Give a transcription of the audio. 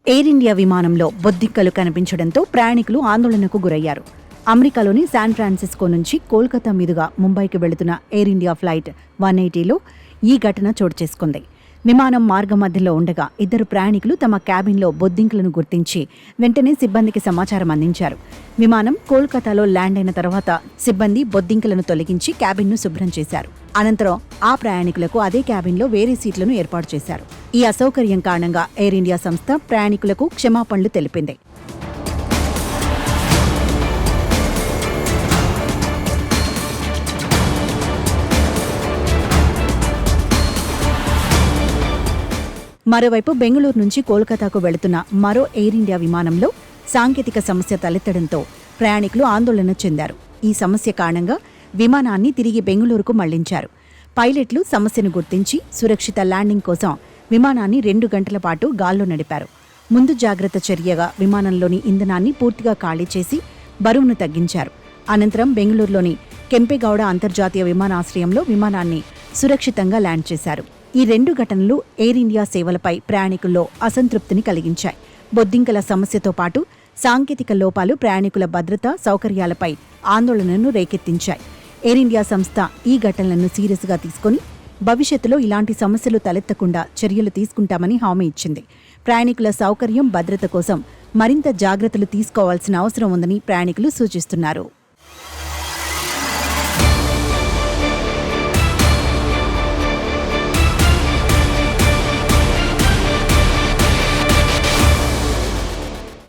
Air India విమానంలో బొద్దింకలు కనిపించడంతో ప్రయాణికులు ఆందోళనకు గురయ్యారు. అమెరికాలోని శాన్ ఫ్రాన్సిస్కో నుంచి కోల్కతా మీదుగా ముంబైకి వెళుతున్న ఎయిర్ ఇండియా ఫ్లైట్ 180లో ఈ ఘటన చోటు చేసుకుంది. విమానం మార్గ మధ్యలో ఉండగా ఇద్దరు ప్రయాణికులు తమ క్యాబిన్లో బొద్దింకలను గుర్తించి వెంటనే సిబ్బందికి సమాచారం అందించారు. విమానం కోల్కతాలో ల్యాండ్ అయిన తర్వాత సిబ్బంది బొద్దింకలను తొలగించి క్యాబిన్ను శుభ్రం చేశారు. అనంతరం ఆ ప్రయాణికులకు అదే క్యాబిన్లో వేరే సీట్లను ఏర్పాటు చేశారు. ఈ అసౌకర్యం కారణంగా ఎయిర్ ఇండియా సంస్థ ప్రయాణికులకు క్షమాపణలు తెలిపింది. మరోవైపు బెంగళూరు నుంచి కోల్కతాకు వెళుతున్న మరో ఎయిర్ ఇండియా విమానంలో సాంకేతిక సమస్య తలెత్తడంతో ప్రయాణికులు ఆందోళన చెందారు. ఈ సమస్య కారణంగా విమానాన్ని తిరిగి బెంగళూరుకు మళ్లించారు. పైలట్లు సమస్యను గుర్తించి సురక్షిత ల్యాండింగ్ కోసం విమానాన్ని 2 గంటల పాటు గాల్లో నడిపారు. ముందు జాగ్రత్త చర్యగా విమానంలోని ఇంధనాన్ని పూర్తిగా ఖాళీ చేసి బరువును తగ్గించారు. అనంతరం బెంగళూరులోని కెంపెగౌడ అంతర్జాతీయ విమానాశ్రయంలో విమానాన్ని సురక్షితంగా ల్యాండ్ చేశారు. ఈ 2 ఘటనలు ఎయిర్ ఇండియా సేవలపై ప్రయాణికుల్లో అసంతృప్తిని కలిగించాయి. బొద్దింకల సమస్యతో పాటు సాంకేతిక లోపాలు ప్రయాణికుల భద్రత, సౌకర్యాలపై ఆందోళనను రేకెత్తించాయి. ఎయిర్ ఇండియా సంస్థ ఈ ఘటనలను సీరియస్గా తీసుకుని భవిష్యత్తులో ఇలాంటి సమస్యలు తలెత్తకుండా చర్యలు తీసుకుంటామని హామీ ఇచ్చింది. ప్రయాణికుల సౌకర్యం, భద్రత కోసం మరింత జాగ్రత్తలు తీసుకోవాల్సిన అవసరం ఉందని ప్రయాణికులు సూచిస్తున్నారు.